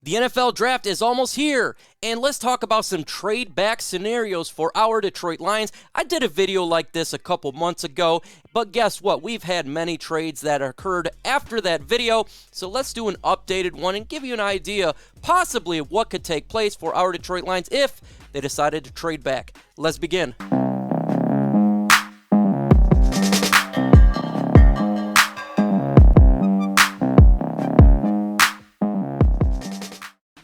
The NFL draft is almost here, and let's talk about some trade back scenarios for our Detroit Lions. I did a video like this a couple months ago, but guess what? We've had many trades that occurred after that video, so let's do an updated one and give you an idea possibly of what could take place for our Detroit Lions if they decided to trade back. Let's begin.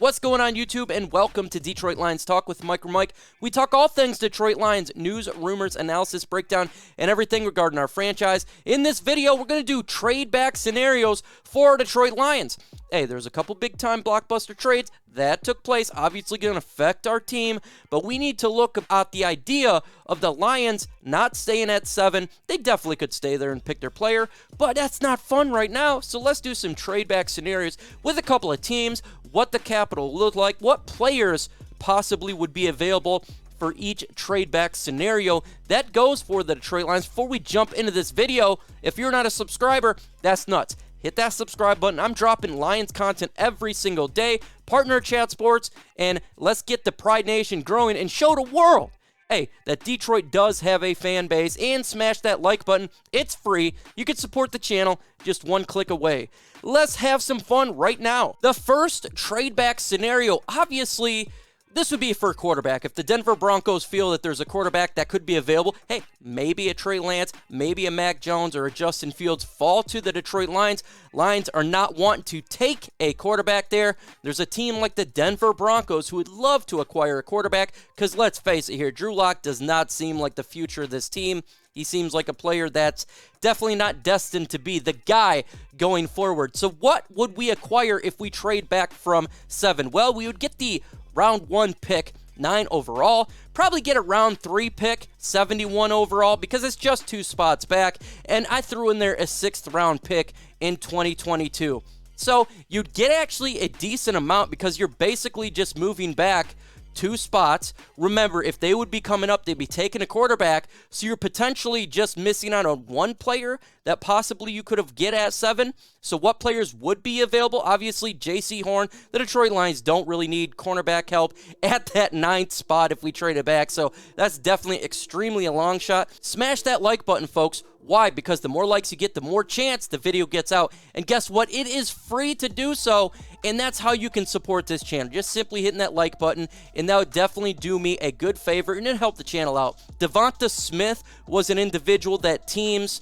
What's going on, YouTube, and welcome to Detroit Lions Talk with MicroMike. We talk all things Detroit Lions, news, rumors, analysis, breakdown, and everything regarding our franchise. In this video, we're going to do trade back scenarios for Detroit Lions. Hey, there's a couple big-time blockbuster trades that took place, obviously going to affect our team, but we need to look at the idea of the Lions not staying at 7. They definitely could stay there and pick their player, but that's not fun right now, so let's do some trade back scenarios with a couple of teams, what the capital looked like, what players possibly would be available for each trade back scenario that goes for the Detroit Lions. Before we jump into this video, if you're not a subscriber, that's nuts. Hit that subscribe button. I'm dropping Lions content every single day. Partner Chat Sports, and let's get the Pride Nation growing and show the world, hey, that Detroit does have a fan base. And smash that like button. It's free. You can support the channel just one click away. Let's have some fun right now. The first trade back scenario, obviously, this would be for a quarterback. If the Denver Broncos feel that there's a quarterback that could be available, hey, maybe a Trey Lance, maybe a Mac Jones or a Justin Fields fall to the Detroit Lions. Lions are not wanting to take a quarterback there. There's a team like the Denver Broncos who would love to acquire a quarterback because let's face it here, Drew Lock does not seem like the future of this team. He seems like a player that's definitely not destined to be the guy going forward. So what would we acquire if we trade back from 7? Well, we would get the round 1 pick, 9 overall. Probably get a round 3 pick, 71 overall, because it's just 2 spots back. And I threw in there a 6th round pick in 2022. So you'd get actually a decent amount because you're basically just moving back 2 spots. Remember, if they would be coming up, they'd be taking a quarterback, so you're potentially just missing out on 1 player that possibly you could have get at 7. So what players would be available? Obviously, J.C. Horn. The Detroit Lions don't really need cornerback help at that 9th spot if we trade it back, so that's definitely extremely a long shot. Smash that like button, folks. Why? Because the more likes you get, the more chance the video gets out. And guess what? It is free to do so, and that's how you can support this channel. Just simply hitting that like button, and that would definitely do me a good favor, and it'd help the channel out. Devonta Smith was an individual that teams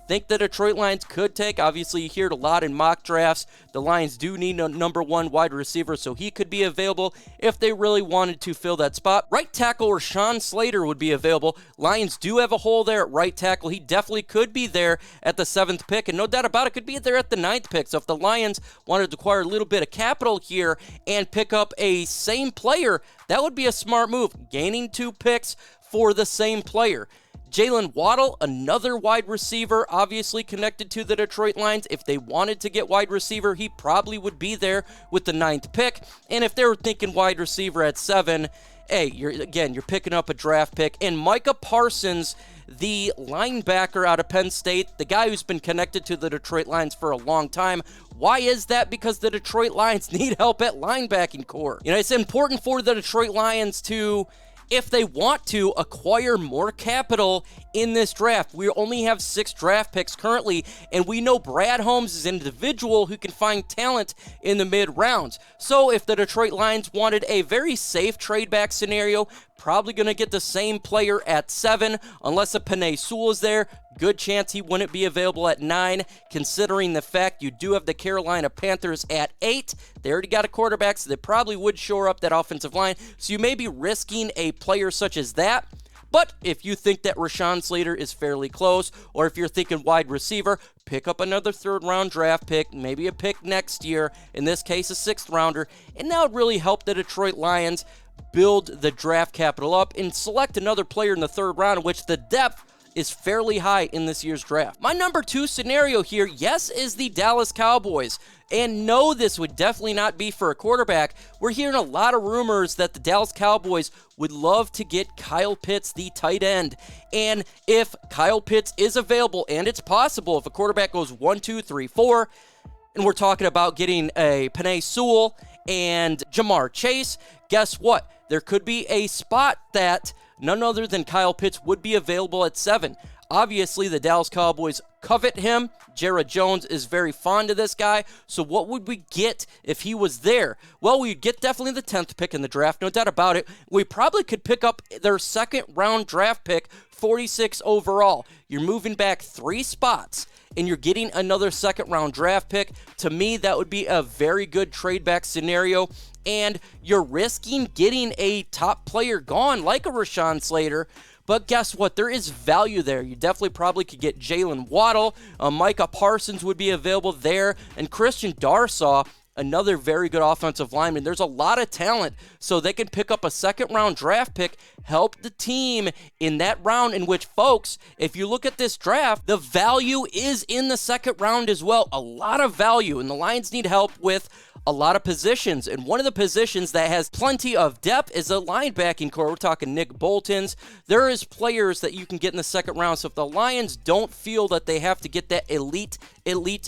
think the Detroit Lions could take. Obviously, you hear it a lot in mock drafts. The Lions do need a number 1 wide receiver, so he could be available if they really wanted to fill that spot. Right tackle Rashawn Slater would be available. Lions do have a hole there at right tackle. He definitely could be there at the 7th pick, and no doubt about it, could be there at the 9th pick. So if the Lions wanted to acquire a little bit of capital here and pick up a same player, that would be a smart move, gaining 2 picks for the same player. Jalen Waddle, another wide receiver, obviously connected to the Detroit Lions. If they wanted to get wide receiver, he probably would be there with the 9th pick. And if they were thinking wide receiver at 7, hey, you're picking up a draft pick. And Micah Parsons, the linebacker out of Penn State, the guy who's been connected to the Detroit Lions for a long time. Why is that? Because the Detroit Lions need help at linebacking core. You know, it's important for the Detroit Lions to, if they want to, acquire more capital in this draft. We only have 6 draft picks currently, and we know Brad Holmes is an individual who can find talent in the mid-rounds. So if the Detroit Lions wanted a very safe trade back scenario, probably going to get the same player at 7, unless a Penei Sewell is there. Good chance he wouldn't be available at 9, considering the fact you do have the Carolina Panthers at 8. They already got a quarterback, so they probably would shore up that offensive line. So you may be risking a player such as that. But if you think that Rashawn Slater is fairly close, or if you're thinking wide receiver, pick up another 3rd round draft pick, maybe a pick next year, in this case a 6th rounder, and that would really help the Detroit Lions build the draft capital up and select another player in the 3rd round, in which the depth is fairly high in this year's draft. My number 2 scenario here, yes, is the Dallas Cowboys. And no, this would definitely not be for a quarterback. We're hearing a lot of rumors that the Dallas Cowboys would love to get Kyle Pitts, the tight end. And if Kyle Pitts is available, and it's possible if a quarterback goes 1, 2, 3, 4, and we're talking about getting a Penei Sewell and Jamar Chase, guess what? There could be a spot that none other than Kyle Pitts would be available at 7. Obviously, the Dallas Cowboys covet him. Jared Jones is very fond of this guy. So what would we get if he was there? Well, we'd get definitely the 10th pick in the draft, no doubt about it. We probably could pick up their second-round draft pick, 46 overall. You're moving back 3 spots, and you're getting another second-round draft pick. To me, that would be a very good trade-back scenario. And you're risking getting a top player gone, like a Rashawn Slater. But guess what? There is value there. You definitely probably could get Jalen Waddle. Micah Parsons would be available there. And Christian Darsaw, another very good offensive lineman. There's a lot of talent, so they can pick up a second-round draft pick, help the team in that round in which, folks, if you look at this draft, the value is in the second round as well. A lot of value, and the Lions need help with a lot of positions, and one of the positions that has plenty of depth is a linebacking core. We're talking Nick Bolton's. There is players that you can get in the second round, so if the Lions don't feel that they have to get that elite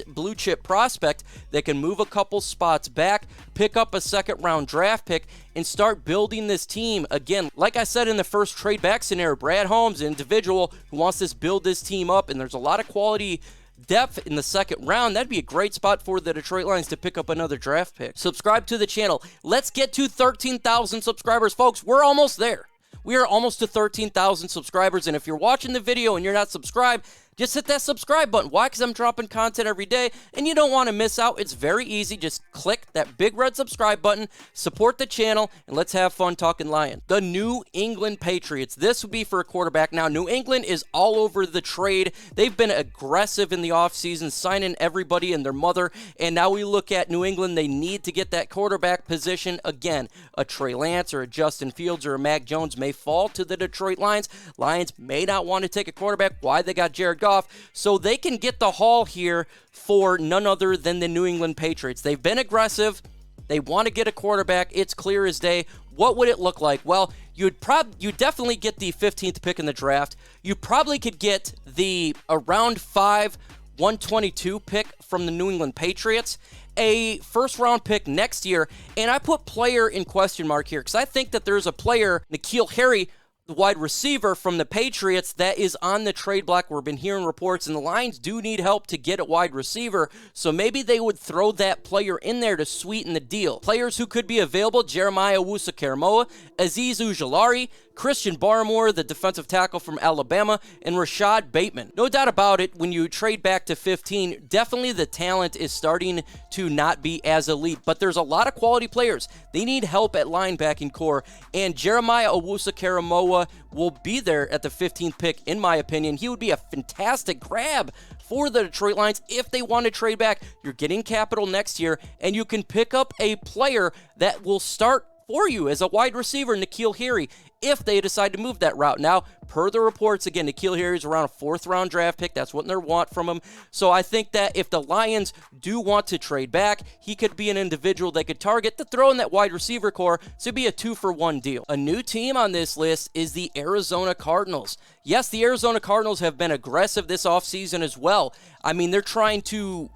blue chip prospect, they can move a couple spots back, pick up a second round draft pick, and start building this team. Again, like I said in the first trade back scenario, Brad Holmes, an individual who wants to build this team up, and there's a lot of quality depth in the second round. That'd be a great spot for the Detroit Lions to pick up another draft pick. Subscribe to the channel. Let's get to 13,000 subscribers, folks. We're almost there. We are almost to 13,000 subscribers, and if you're watching the video and you're not subscribed, just hit that subscribe button. Why? Because I'm dropping content every day, and you don't want to miss out. It's very easy. Just click that big red subscribe button, support the channel, and let's have fun talking Lions. The New England Patriots. This would be for a quarterback. Now, New England is all over the trade. They've been aggressive in the offseason, signing everybody and their mother, and now we look at New England. They need to get that quarterback position again. A Trey Lance or a Justin Fields or a Mac Jones may fall to the Detroit Lions. Lions may not want to take a quarterback. Why? They got Jared Goff, so they can get the haul here for none other than the New England Patriots. They've been aggressive. They want to get a quarterback. It's clear as day. What would it look like? Well, you'd definitely get the 15th pick in the draft. You probably could get the round 5, 122 pick from the New England Patriots, a first-round pick next year, and I put player in question mark here because I think that there's a player, N'Keal Harry, the wide receiver from the Patriots, that is on the trade block. We've been hearing reports, and the Lions do need help to get a wide receiver, so maybe they would throw that player in there to sweeten the deal. Players who could be available: Jeremiah Owusu-Koramoah, Azeez Ojulari, Christian Barmore, the defensive tackle from Alabama, and Rashad Bateman. No doubt about it, when you trade back to 15, definitely the talent is starting to not be as elite, but there's a lot of quality players. They need help at linebacking core, and Jeremiah Owusu-Koramoah will be there at the 15th pick, in my opinion. He would be a fantastic grab for the Detroit Lions if they want to trade back. You're getting capital next year, and you can pick up a player that will start for you as a wide receiver, N'Keal Harry, if they decide to move that route. Now, per the reports, again, N'Keal Harry is around a 4th-round draft pick. That's what they want from him. So I think that if the Lions do want to trade back, he could be an individual they could target to throw in that wide receiver core. So it'd be a 2-for-1 deal. A new team on this list is the Arizona Cardinals. Yes, the Arizona Cardinals have been aggressive this offseason as well. I mean, they're trying to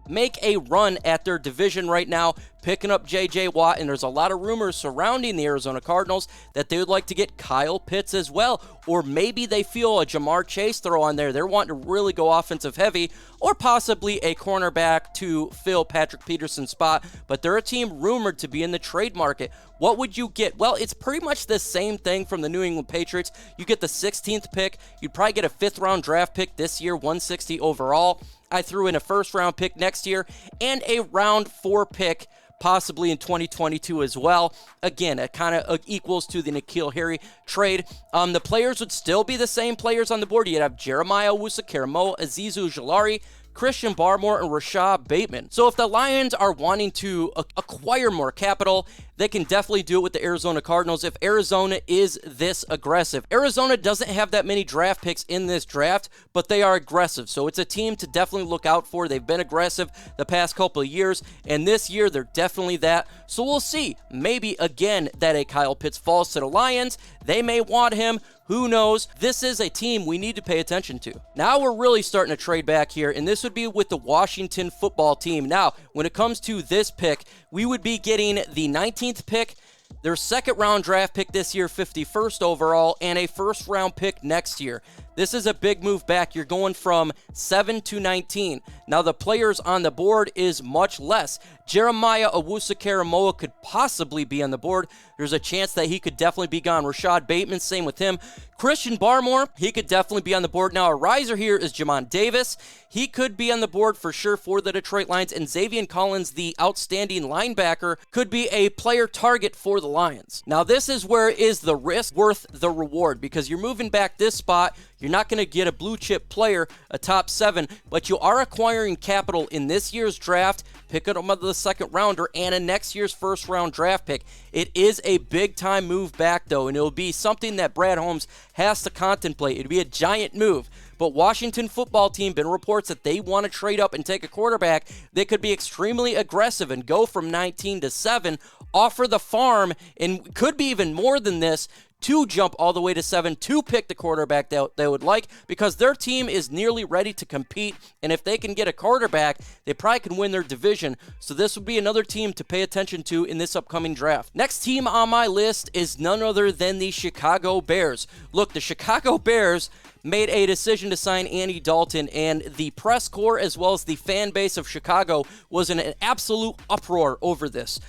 make a run at their division right now, picking up J.J. Watt, and there's a lot of rumors surrounding the Arizona Cardinals that they would like to get Kyle Pitts as well, or maybe they feel a Jamar Chase throw on there. They're wanting to really go offensive heavy, or possibly a cornerback to fill Patrick Peterson's spot, but they're a team rumored to be in the trade market. What would you get? Well, it's pretty much the same thing from the New England Patriots. You get the 16th pick. You'd probably get a 5th-round draft pick this year, 160 overall. I threw in a 1st-round pick next year and a round 4 pick possibly in 2022 as well. Again, it kind of equals to the N'Keal Harry trade. The players would still be the same players on the board. You'd have Jeremiah Owusu-Koramoah, Azeez Ojulari, Christian Barmore, and Rashad Bateman. So if the Lions are wanting to acquire more capital, they can definitely do it with the Arizona Cardinals if Arizona is this aggressive. Arizona doesn't have that many draft picks in this draft, but they are aggressive. So it's a team to definitely look out for. They've been aggressive the past couple of years, and this year they're definitely that. So we'll see. Maybe again that a Kyle Pitts falls to the Lions. They may want him. Who knows? This is a team we need to pay attention to. Now we're really starting to trade back here, and this would be with the Washington football team. Now, when it comes to this pick, we would be getting the 19th pick, their second-round draft pick this year, 51st overall, and a first-round pick next year. This is a big move back. You're going from 7 to 19. Now, the players on the board is much less. Jeremiah Owusu-Koramoah could possibly be on the board. There's a chance that he could definitely be gone. Rashad Bateman, same with him. Christian Barmore, he could definitely be on the board. Now, a riser here is Jamon Davis. He could be on the board for sure for the Detroit Lions. And Xavier Collins, the outstanding linebacker, could be a player target for the Lions. Now, this is where is the risk worth the reward, because you're moving back this spot. You're not going to get a blue chip player, a top 7, but you are acquiring capital in this year's draft, pick up the second rounder, and a next year's first round draft pick. It is a big time move back, though, and it'll be something that Brad Holmes has to contemplate. It'll be a giant move. But Washington football team, been reports that they want to trade up and take a quarterback. They could be extremely aggressive and go from 19 to 7, offer the farm, and could be even more than this, to jump all the way to 7 to pick the quarterback that they would like, because their team is nearly ready to compete, and if they can get a quarterback, they probably can win their division. So this would be another team to pay attention to in this upcoming draft. Next team on my list is none other than the Chicago Bears. Look, the Chicago Bears made a decision to sign Andy Dalton, and the press corps as well as the fan base of Chicago was in an absolute uproar over this.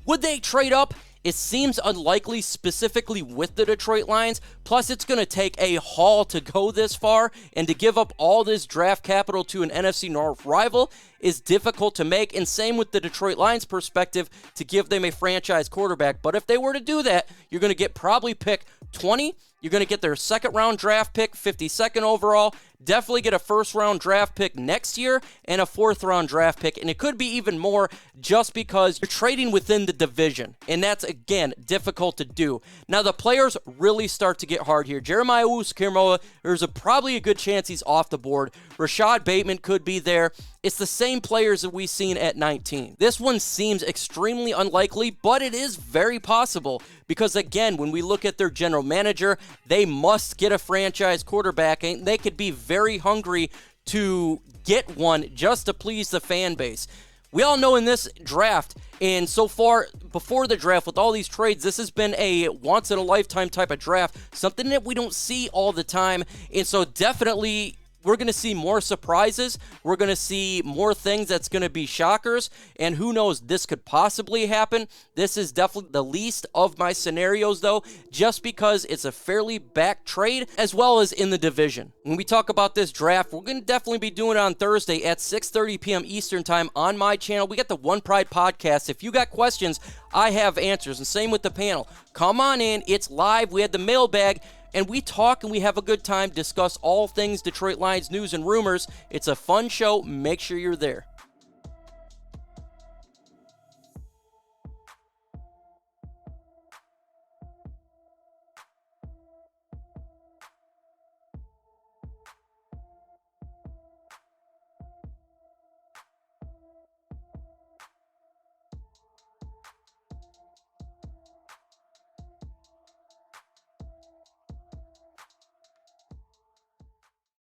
Would they trade up? It seems unlikely, specifically with the Detroit Lions. Plus, it's going to take a haul to go this far, and to give up all this draft capital to an NFC North rival is difficult to make, and same with the Detroit Lions perspective to give them a franchise quarterback. But if they were to do that, you're going to get probably pick 20. You're going to get their second-round draft pick, 52nd overall, definitely get a first-round draft pick next year, and a fourth-round draft pick, and it could be even more just because you're trading within the division, and that's, again, difficult to do. Now, the players really start to get hard here. Jeremiah Owusu-Koramoah, there's probably a good chance he's off the board. Rashad Bateman could be there. It's the same players that we've seen at 19. This one seems extremely unlikely, but it is very possible because, again, when we look at their general manager, they must get a franchise quarterback, and they could be very hungry to get one just to please the fan base. We all know in this draft, and so far before the draft with all these trades, this has been a once-in-a-lifetime type of draft, something that we don't see all the time, and so definitely we're going to see more surprises. We're going to see more things that's going to be shockers. And who knows, this could possibly happen. This is definitely the least of my scenarios, though, just because it's a fairly back trade as well as in the division. When we talk about this draft, we're going to definitely be doing it on Thursday at 6:30 p.m. Eastern time on my channel. We got the One Pride podcast. If you got questions, I have answers. And same with the panel. Come on in. It's live. We had the mailbag. And we talk and we have a good time, discuss all things Detroit Lions news and rumors. It's a fun show. Make sure you're there.